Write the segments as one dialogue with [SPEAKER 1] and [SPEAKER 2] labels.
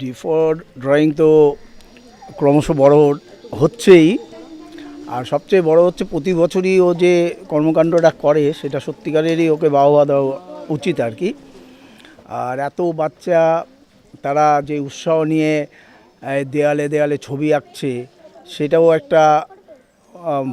[SPEAKER 1] D4 drawing তো ক্রমশ বড় হচ্ছেই, আর সবচেয়ে বড় হচ্ছে প্রতি বছরই ও যে কর্মকাণ্ডটা করে সেটা সত্যিকারেরই ওকে বাহবা দেওয়া উচিত আর কি। আর এত বাচ্চা তারা যে উৎসাহ নিয়ে দেয়ালে দেয়ালে ছবি আঁকছে সেটাও একটা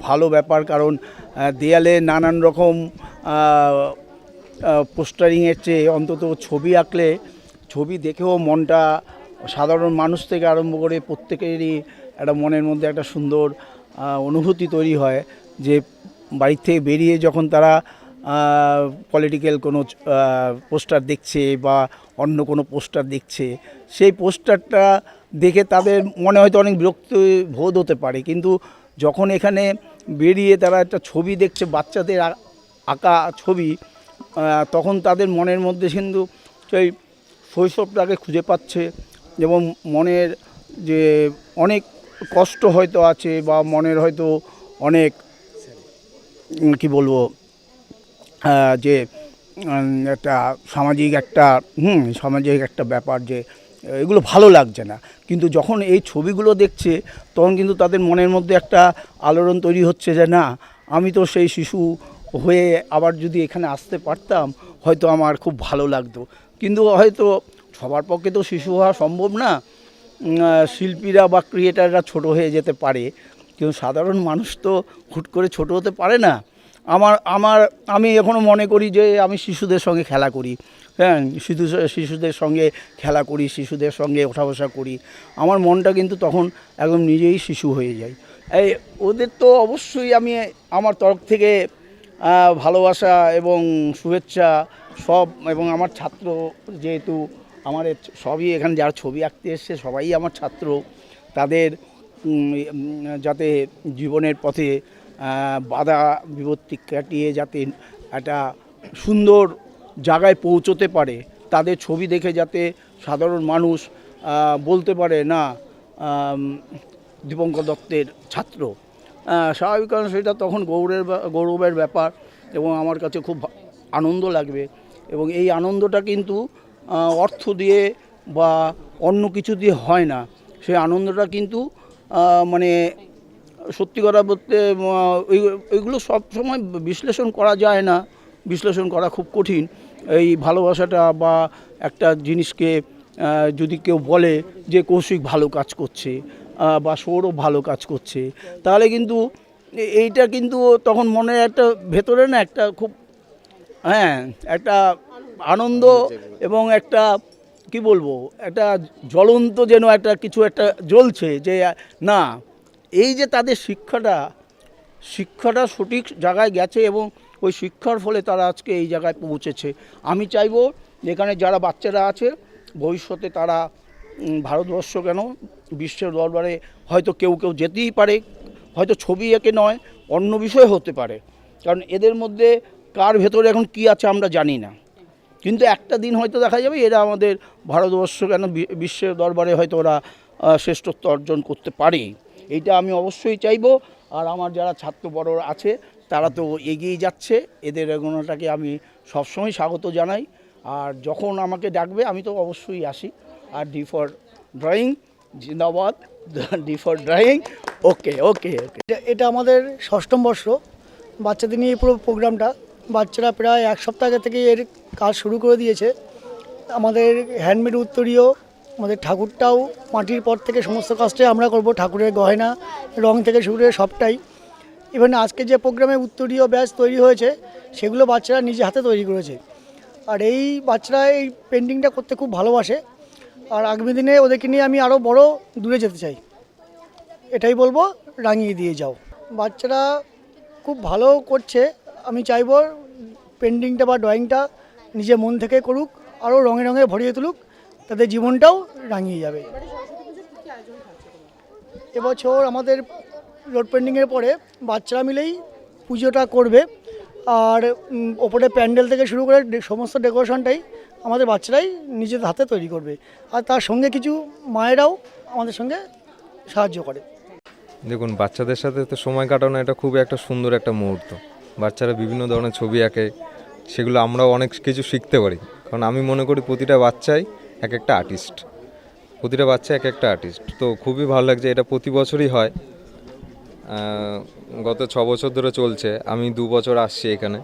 [SPEAKER 1] ভালো ব্যাপার, কারণ দেয়ালে নানান রকম পোস্টারিংয়ের চেয়ে অন্তত ছবি আঁকলে ছবি দেখেও মনটা সাধারণ মানুষ থেকে আরম্ভ করে প্রত্যেকেরই একটা মনের মধ্যে একটা সুন্দর অনুভূতি তৈরি হয় যে বাড়ির থেকে বেরিয়ে যখন তারা পলিটিক্যাল কোনো পোস্টার দেখছে বা অন্য কোনো পোস্টার দেখছে, সেই পোস্টারটা দেখে তাদের মনে হয়তো অনেক বিরক্তি বোধ হতে পারে, কিন্তু যখন এখানে বেরিয়ে তারা একটা ছবি দেখছে, বাচ্চাদের আঁকা ছবি, তখন তাদের মনের মধ্যে কিন্তু সেই শৈশবটাকে খুঁজে পাচ্ছে এবং মনের যে অনেক কষ্ট হয়তো আছে বা মনের হয়তো অনেক কি বলবো যে একটা সামাজিক একটা ব্যাপার যে এগুলো ভালো লাগছে না, কিন্তু যখন এই ছবিগুলো দেখছে তখন কিন্তু তাদের মনের মধ্যে একটা আলোড়ন তৈরি হচ্ছে যে না, আমি তো সেই শিশু হয়ে আবার যদি এখানে আসতে পারতাম হয়তো আমার খুব ভালো লাগতো। কিন্তু হয়তো সবার পক্ষে তো শিশু হওয়া সম্ভব না, শিল্পীরা বা ক্রিয়েটাররা ছোট হয়ে যেতে পারে, কিন্তু সাধারণ মানুষ তো হুট করে ছোট হতে পারে না। আমি এখনও মনে করি যে আমি শিশুদের সঙ্গে খেলা করি, হ্যাঁ, শিশুদের সঙ্গে খেলা করি, শিশুদের সঙ্গে ওঠা বসা করি, আমার মনটা কিন্তু তখন একদম নিজেই শিশু হয়ে যায়। এই ওদের তো অবশ্যই আমি আমার তরফ থেকে ভালোবাসা এবং শুভেচ্ছা সব, এবং আমার ছাত্র যেহেতু আমার সবই এখানে যারা ছবি আঁকতে এসছে সবাই আমার ছাত্র, তাদের যাতে জীবনের পথে বাধা বিপত্তি কাটিয়ে যাতে একটা সুন্দর জায়গায় পৌঁছতে পারে, তাদের ছবি দেখে যাতে সাধারণ মানুষ বলতে পারে না দীপঙ্কর দত্তের ছাত্র, স্বাভাবিক, কারণ সেটা তখন গৌরবের ব্যাপার এবং আমার কাছে খুব আনন্দ লাগবে। এবং এই আনন্দটা কিন্তু অর্থ দিয়ে বা অন্য কিছু দিয়ে হয় না, সেই আনন্দটা কিন্তু মানে সত্যি কথা বলতে ওইগুলো সব সময় বিশ্লেষণ করা যায় না, বিশ্লেষণ করা খুব কঠিন। এই ভালোবাসাটা বা একটা জিনিসকে যদি কেউ বলে যে কৌশিক ভালো কাজ করছে বা সৌরভ ভালো কাজ করছে, তাহলে কিন্তু এইটা কিন্তু তখন মনে একটা ভেতরে না একটা খুব একটা আনন্দ এবং একটা কি বলবো একটা জ্বলন্ত যেন একটা কিছু একটা জ্বলছে যে না, এই যে তাদের শিক্ষাটা সঠিক জায়গায় গেছে এবং ওই শিক্ষার ফলে তারা আজকে এই জায়গায় পৌঁছেছে। আমি চাইবো যেখানে যারা বাচ্চারা আছে ভবিষ্যতে তারা ভারতবর্ষ কেন বিশ্বের দরবারে হয়তো কেউ যেতেই পারে, হয়তো ছবি এঁকে নয় অন্য বিষয় হতে পারে, কারণ এদের মধ্যে কার ভেতরে এখন কি আছে আমরা জানি না, কিন্তু একটা দিন হয়তো দেখা যাবে এরা আমাদের ভারতবর্ষ কেন বিশ্বের দরবারে হয়তো ওরা শ্রেষ্ঠত্ব অর্জন করতে পারে, এইটা আমি অবশ্যই চাইবো। আর আমার যারা ছাত্র বড় আছে তারা তো এগিয়ে যাচ্ছে, এদের এগোনোটাকে আমি সবসময় স্বাগত জানাই, আর যখন আমাকে ডাকবে আমি তো অবশ্যই আসি। আর D4 ড্রয়িং জিন্দাবাদ, D4 ড্রয়িং, ওকে ওকে ওকে।
[SPEAKER 2] এটা আমাদের ষষ্ঠম বর্ষ, বাচ্চাদের নিয়ে পুরো প্রোগ্রামটা, বাচ্চারা প্রায় এক সপ্তাহ আগে থেকে এর কাজ শুরু করে দিয়েছে। আমাদের হ্যান্ডমেড উত্তরীয়, আমাদের ঠাকুরটাও মাটির পর থেকে সমস্ত কাজটাই আমরা করব, ঠাকুরের গয়না রং থেকে শুরু করে সবটাই। ইভেন আজকে যে প্রোগ্রামে উত্তরীয় ব্যাচ তৈরি হয়েছে সেগুলো বাচ্চারা নিজে হাতে তৈরি করেছে, আর এই বাচ্চারা এই পেন্টিংটা করতে খুব ভালোবাসে, আর আগামী দিনে ওদেরকে নিয়ে আমি আরও বড় দূরে যেতে চাই, এটাই বলবো, রাঙিয়ে দিয়ে যাও। বাচ্চারা খুব ভালো করছে, আমি চাইবো পেন্টিংটা বা ড্রয়িংটা নিজে মন থেকে করুক, আরও রঙে রঙে ভরিয়ে তুলুক, তাদের জীবনটাও রাঙিয়ে যাবে। এবছর আমাদের রোড পেন্টিংয়ের পরে বাচ্চারা মিলেই পুজোটা করবে, আর ওপরে প্যান্ডেল থেকে শুরু করে সমস্ত ডেকোরেশনটাই আমাদের বাচ্চারাই নিজেদের হাতে তৈরি করবে, আর তার সঙ্গে কিছু মায়েরাও আমাদের সঙ্গে সাহায্য করে।
[SPEAKER 3] দেখুন, বাচ্চাদের সাথে তো সময় কাটানো এটা খুবই একটা সুন্দর একটা মুহূর্ত। বাচ্চারা বিভিন্ন ধরনের ছবি আঁকে, সেগুলো আমরাও অনেক কিছু শিখতে পারি, কারণ আমি মনে করি প্রতিটা বাচ্চাই এক একটা আর্টিস্ট। প্রতিটা বাচ্চা এক একটা আর্টিস্ট, তো খুবই ভালো লাগছে। এটা প্রতি বছরই হয়, গত 6 বছর ধরে চলছে। আমি 2 বছর আসছি এখানে।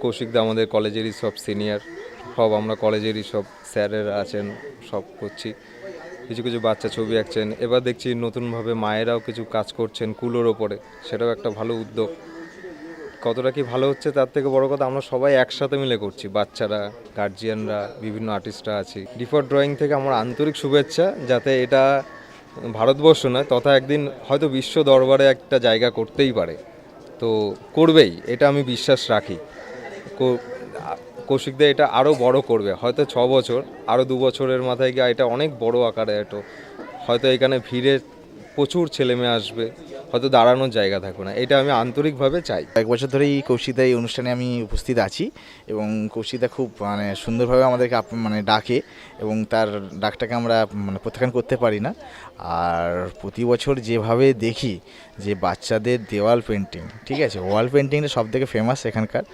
[SPEAKER 3] কৌশিকদা আমাদের কলেজেরই সব সিনিয়র, সব আমরা কলেজেরই সব স্যারেরা আছেন, সব করছি। কিছু কিছু বাচ্চা ছবি আঁকছেন। এবার দেখছি নতুনভাবে মায়েরাও কিছু কাজ করছেন কুলোর ওপরে, সেটাও একটা ভালো উদ্যোগ। কতটা কি ভালো হচ্ছে তার থেকে বড় কথা, আমরা সবাই একসাথে মিলে করছি, বাচ্চারা, গার্জিয়ানরা, বিভিন্ন আর্টিস্টরা আছি। ডিফল্ট ড্রয়িং থেকে আমার আন্তরিক শুভেচ্ছা, যাতে এটা ভারতবর্ষ নয় তথা একদিন হয়তো বিশ্ব দরবারে একটা জায়গা করতেই পারে, তো করবেই, এটা আমি বিশ্বাস রাখি। কৌশিকদা এটা আরও বড় করবে, হয়তো 6 বছর, আরও 2 বছরের মাথায় গিয়ে এটা অনেক বড় আকারে, এটা হয়তো এখানে ভিড়ে প্রচুর ছেলেমেয়ে আসবে, হয়তো দাঁড়ানোর জায়গা থাকবে না। এটা আমি আন্তরিকভাবে চাই।
[SPEAKER 4] 1 বছর ধরেই কৌশিকদা এই অনুষ্ঠানে আমি উপস্থিত আছি এবং কৌশিকদা খুব মানে সুন্দরভাবে আমাদেরকে মানে ডাকে এবং তার ডাকটাকে আমরা মানে প্রত্যাখ্যান করতে পারি না। আর প্রতি বছর যেভাবে দেখি যে বাচ্চাদের দেওয়াল পেন্টিং, ঠিক আছে, ওয়াল পেন্টিংটা সব থেকে ফেমাস এখানকার।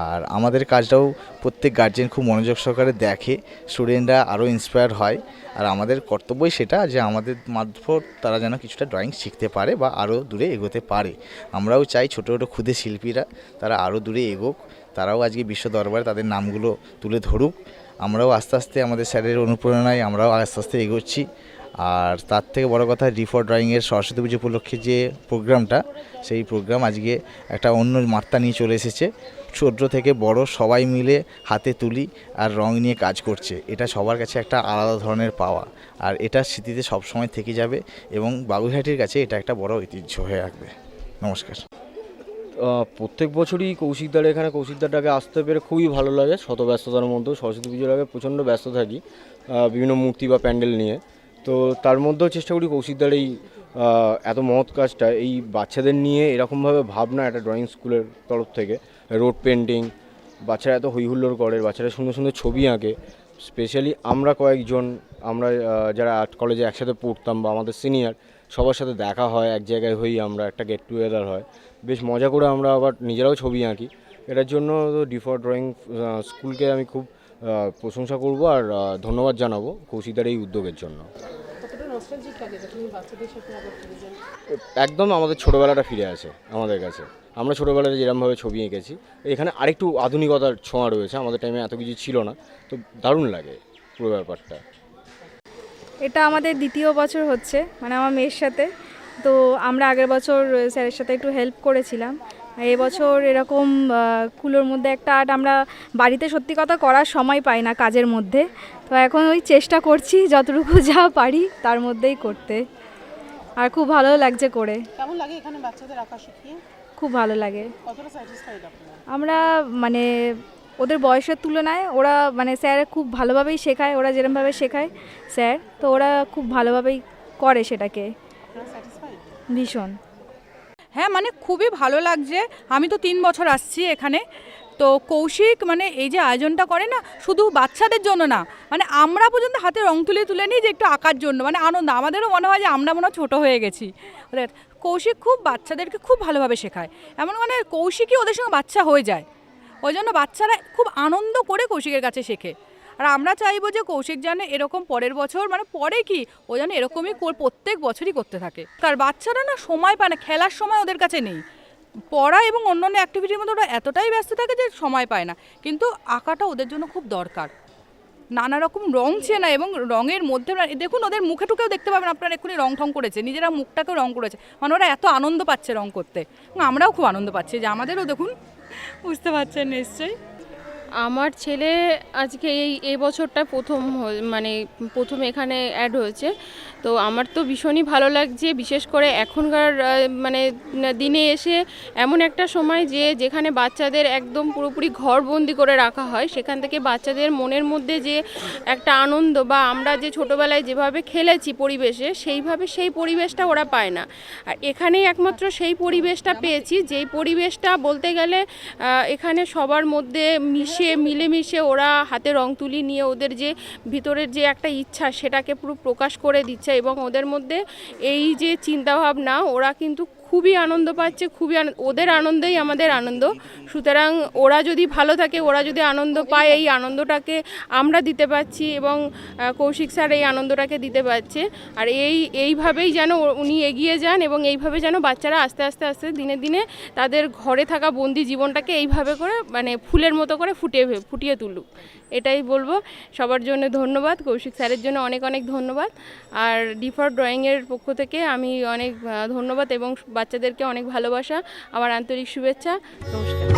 [SPEAKER 4] আর আমাদের কাজটাও প্রত্যেক গার্জেন খুব মনোযোগ সহকারে দেখে, স্টুডেন্টরা আরও ইন্সপায়ার হয়। আর আমাদের কর্তব্যই সেটা যে আমাদের মারফত তারা যেন কিছুটা ড্রয়িং শিখতে পারে বা আরও দূরে এগোতে পারে। আমরাও চাই ছোটো ছোটো ক্ষুদে শিল্পীরা তারা আরও দূরে এগোক, তারাও আজকে বিশ্ব দরবারে তাদের নামগুলো তুলে ধরুক। আমরাও আস্তে আস্তে আমাদের স্যারের অনুপ্রেরণায় আমরাও আস্তে আস্তে এগোচ্ছি। আর তার থেকে বড় কথা, D4 ড্রয়িংয়ের সরস্বতী পুজো উপলক্ষে যে প্রোগ্রামটা, সেই প্রোগ্রাম আজকে একটা অন্য মাত্রা নিয়ে চলে এসেছে। ছোট থেকে বড় সবাই মিলে হাতে তুলি আর রং নিয়ে কাজ করছে, এটা সবার কাছে একটা আলাদা ধরনের পাওয়া। আর এটা স্মৃতিতে সবসময় থেকে যাবে এবং বাগুইহাটির কাছে এটা একটা বড় ঐতিহ্য হয়ে রাখবে। নমস্কার।
[SPEAKER 5] প্রত্যেক বছরই কৌশিকদারটাকে আসতে পেরে খুবই ভালো লাগে। শত ব্যস্ততার মধ্যেও সরস্বতী পুজোর আগে প্রচণ্ড ব্যস্ত থাকি বিভিন্ন মূর্তি বা প্যান্ডেল নিয়ে, তো তার মধ্যেও চেষ্টা করি কৌশিকদার এই এত মহৎ কাজটা, এই বাচ্চাদের নিয়ে এরকমভাবে ভাবনা একটা ড্রয়িং স্কুলের তরফ থেকে, রোড পেন্টিং, বাচ্চারা এত হইহুল্লোড় করে, বাচ্চারা সুন্দর সুন্দর ছবি আঁকে। স্পেশালি আমরা কয়েকজন, আমরা যারা আর্ট কলেজে একসাথে পড়তাম বা আমাদের সিনিয়র, সবার সাথে দেখা হয়, এক জায়গায় হই, আমরা একটা গেট টুগেদার হয়, বেশ মজা করে আমরা আবার নিজেরাও ছবি আঁকি। এটার জন্য D4 ড্রয়িং স্কুলকে আমি খুব প্রশংসা করব আর ধন্যবাদ জানাবো কৌশিকদার এই উদ্যোগের জন্য। একদম আমাদের ছোটোবেলাটা ফিরে আসে আমাদের কাছে। আমরা ছোটোবেলায় যেরকমভাবে ছবি এঁকেছি, এখানে আরেকটু আধুনিকতার ছোঁয়া রয়েছে, আমাদের টাইমে এত কিছু ছিল না, তো দারুণ লাগে পুরো ব্যাপারটা।
[SPEAKER 6] এটা আমাদের 2য় বছর হচ্ছে, মানে আমার মেয়ের সাথে। তো আমরা আগের বছর স্যারের সাথে একটু হেল্প করেছিলাম। এবছর এরকম কুলোর মধ্যে একটা আর্ট আমরা বাড়িতে সত্যি কথা করার সময় পাই না কাজের মধ্যে, তো এখন ওই চেষ্টা করছি যতটুকু যা পারি তার মধ্যেই করতে। আর খুব ভালো লাগছে করে।
[SPEAKER 7] কেমন লাগে এখানে বাচ্চাদের আঁকা শিখিয়ে?
[SPEAKER 6] খুব ভালো লাগে।
[SPEAKER 7] কতটা স্যাটিসফাইড আপনারা?
[SPEAKER 6] আমরা মানে ওদের বয়সের তুলনায় ওরা মানে স্যার খুব ভালোভাবেই শেখায়, ওরা যেরকমভাবে শেখায় স্যার, তো ওরা খুব ভালোভাবেই করে সেটাকে। ভীষণ।
[SPEAKER 8] হ্যাঁ, মানে খুবই ভালো লাগছে। আমি তো 3 বছর আসছি এখানে, তো কৌশিক মানে এই যে আয়োজনটা করে না, শুধু বাচ্চাদের জন্য না, মানে আমরা পর্যন্ত হাতে রং তুলে নিই যে একটু আঁকার জন্য, মানে আনন্দ। আমাদেরও মনে হয় যে আমরা মনে হয় ছোটো হয়ে গেছি। কৌশিক খুব বাচ্চাদেরকে খুব ভালোভাবে শেখায়, এমন মানে কৌশিকই ওদের সঙ্গে বাচ্চা হয়ে যায়, ওই জন্য বাচ্চারা খুব আনন্দ করে কৌশিকের কাছে শেখে। আর আমরা চাইবো যে কৌশিক যেন এরকম পরের বছর, মানে পরে কি ও যেন এরকমই প্রত্যেক বছরই করতে থাকে। কার বাচ্চারা না সময় পায় না, খেলার সময় ওদের কাছে নেই, পড়া এবং অন্যান্য অ্যাক্টিভিটির মধ্যে ওরা এতটাই ব্যস্ত থাকে যে সময় পায় না, কিন্তু আঁকাটা ওদের জন্য খুব দরকার। নানা রকম রং চেনা এবং রঙের মধ্যে দেখুন ওদের মুখে টুকেও দেখতে পাবেন আপনারা, এক্ষুনি রং ঠং করেছে, নিজেরা মুখটাকেও রং করেছে, মানে ওরা এত আনন্দ পাচ্ছে রং করতে, এবং আমরাও খুব আনন্দ পাচ্ছি যে আমাদেরও দেখুন, বুঝতে পারছেন নিশ্চয়ই।
[SPEAKER 9] আমার ছেলে আজকে এই বছরটা প্রথম এখানে অ্যাড হয়েছে, তো আমার তো ভীষণই ভালো লাগছে। বিশেষ করে এখনকার মানে দিনে এসে এমন একটা সময় যেখানে বাচ্চাদের একদম পুরোপুরি ঘরবন্দি করে রাখা হয়, সেখান থেকে বাচ্চাদের মনের মধ্যে যে একটা আনন্দ বা আমরা যে ছোটোবেলায় যেভাবে খেলেছি পরিবেশে, সেই পরিবেশটা ওরা পায় না। আর এখানেই একমাত্র সেই পরিবেশটা পেয়েছি, যেই পরিবেশটা বলতে গেলে এখানে সবার মধ্যে মিলেমিশে ওরা হাতে রং তুলি নিয়ে ওদের যে ভিতরের যে একটা ইচ্ছা সেটাকে পুরো প্রকাশ করে দিচ্ছে, এবং ওদের মধ্যে এই যে চিন্তাভাবনা ওরা কিন্তু খুবই আনন্দ পাচ্ছে, ওদের আনন্দেই আমাদের আনন্দ। সুতরাং ওরা যদি ভালো থাকে, ওরা যদি আনন্দ পায়, এই আনন্দটাকে আমরা দিতে পারছি এবং কৌশিক স্যার এই আনন্দটাকে দিতে পারছে। আর এইভাবেই যেন উনি এগিয়ে যান এবং এইভাবে যেন বাচ্চারা আস্তে আস্তে আস্তে দিনে দিনে তাদের ঘরে থাকা বন্দি জীবনটাকে এইভাবে করে মানে ফুলের মতো করে ফুটিয়ে তুলুক, এটাই বলবো। সবার জন্য ধন্যবাদ, কৌশিক স্যারের জন্য অনেক অনেক ধন্যবাদ। আর ডিফর ড্রয়িংয়ের পক্ষ থেকে আমি অনেক ধন্যবাদ এবং বাচ্চাদেরকে অনেক ভালোবাসা, আমার আন্তরিক শুভেচ্ছা। নমস্কার।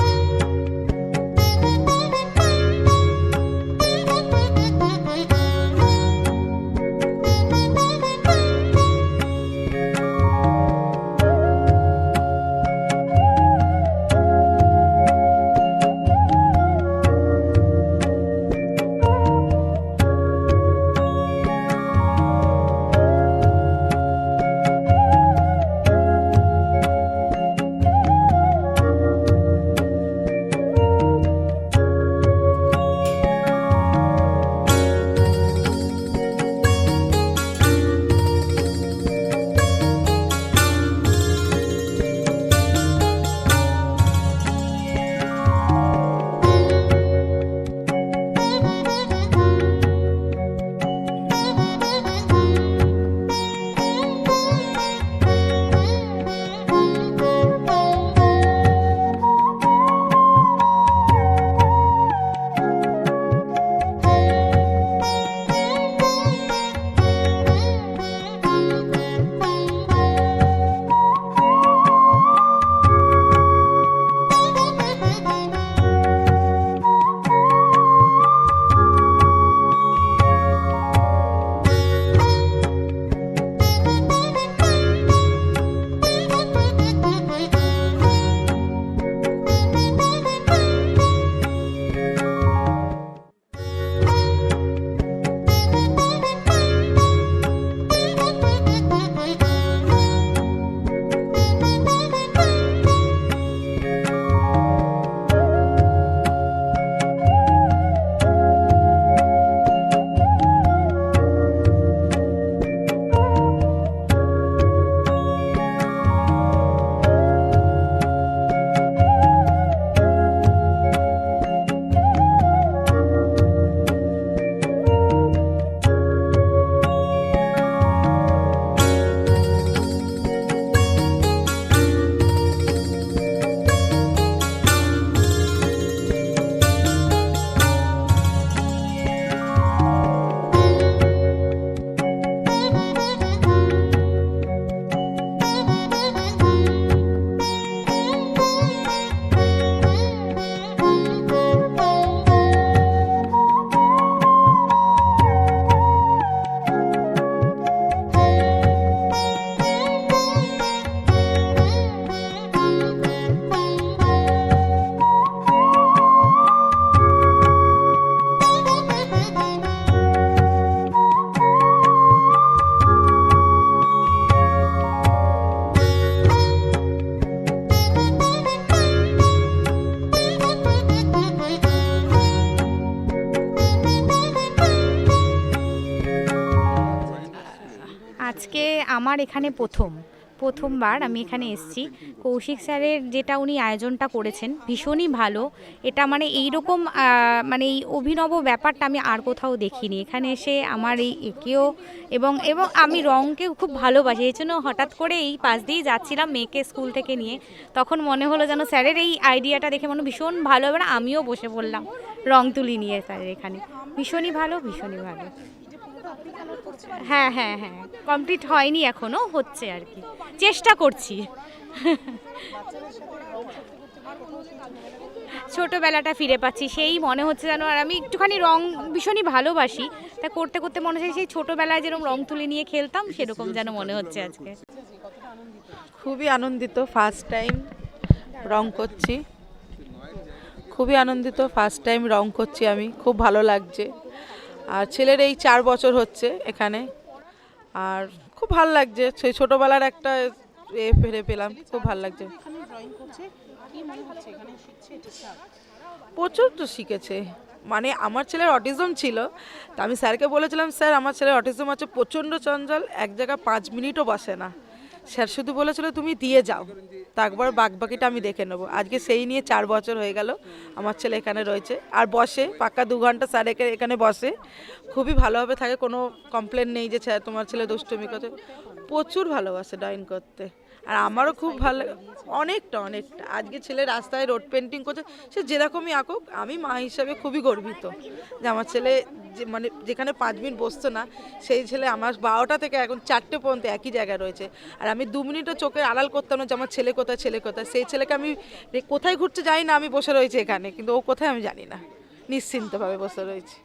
[SPEAKER 10] আজকে আমার এখানে প্রথমবার আমি এখানে এসেছি। কৌশিক স্যারের যেটা উনি আয়োজনটা করেছেন ভীষণই ভালো। এটা মানে এইরকম মানে এই অভিনব ব্যাপারটা আমি আর কোথাও দেখিনি। এখানে এসে আমার এই একেও এবং আমি রঙকেও খুব ভালোবাসি, এই জন্য হঠাৎ করে এই পাশ দিয়েই যাচ্ছিলাম মেয়েকে স্কুল থেকে নিয়ে, তখন মনে হলো যেন স্যারের এই আইডিয়াটা দেখে মনে ভীষণ ভালো হবে, আমিও বসে পড়লাম রং তুলি নিয়ে স্যারের এখানে। ভীষণই ভালো, ভীষণই ভালো। হ্যাঁ হ্যাঁ হ্যাঁ, কমপ্লিট হয়নি এখনও, হচ্ছে আর কি, চেষ্টা করছি। ছোটোবেলাটা ফিরে পাচ্ছি, সেই মনে হচ্ছে যেন। আর আমি একটুখানি রং ভীষণই ভালোবাসি, তা করতে করতে মনে হচ্ছে সেই ছোটোবেলায় যেরকম রং তুলি নিয়ে খেলতাম সেরকম যেন মনে হচ্ছে আজকে।
[SPEAKER 11] খুবই আনন্দিত, ফার্স্ট টাইম রং করছি, খুবই আনন্দিত, ফার্স্ট টাইম রং করছি আমি, খুব ভালো লাগছে। আর ছেলের এই 4 বছর হচ্ছে এখানে, আর খুব ভালো লাগছে, সেই ছোটোবেলার একটা ফিরে পেলাম, খুব ভালো লাগছে। প্রচুর তো শিখেছে, মানে আমার ছেলের অটিজম ছিল, তা আমি স্যারকে বলেছিলাম স্যার আমার ছেলের অটিজম আছে, প্রচণ্ড চঞ্চল, এক জায়গায় 5 মিনিটও বসে না, স্যার শুধু বলেছিল তুমি দিয়ে যাও, তারপর বাকিটা আমি দেখে নেবো। আজকে সেই নিয়ে 4 বছর হয়ে গেল আমার ছেলে এখানে রয়েছে, আর বসে পাক্কা 2 ঘন্টা স্যার এখানে বসে, খুবই ভালোভাবে থাকে, কোনো কমপ্লেন নেই যে স্যার তোমার ছেলে দুষ্টুমি করতে, প্রচুর ভালোবাসে ড্রয়িং করতে। আর আমারও খুব ভালো, অনেকটা আজকে ছেলে রাস্তায় রোড পেন্টিং করছে, সে যেরকমই আঁকুক, আমি মা হিসাবে খুবই গর্বিত যে আমার ছেলে যে মানে যেখানে 5 মিনিট বসতো না, সেই ছেলে আমার 12টা থেকে এখন 4টে পর্যন্ত একই জায়গায় রয়েছে। আর আমি 2 মিনিটও চোখে আড়াল করতাম না যে আমার ছেলে কোথায়, সেই ছেলেকে আমি কোথায় ঘুরতে যাই না, আমি বসে রয়েছি এখানে, কিন্তু ও কোথায় আমি জানি না, নিশ্চিন্তভাবে বসে রয়েছি।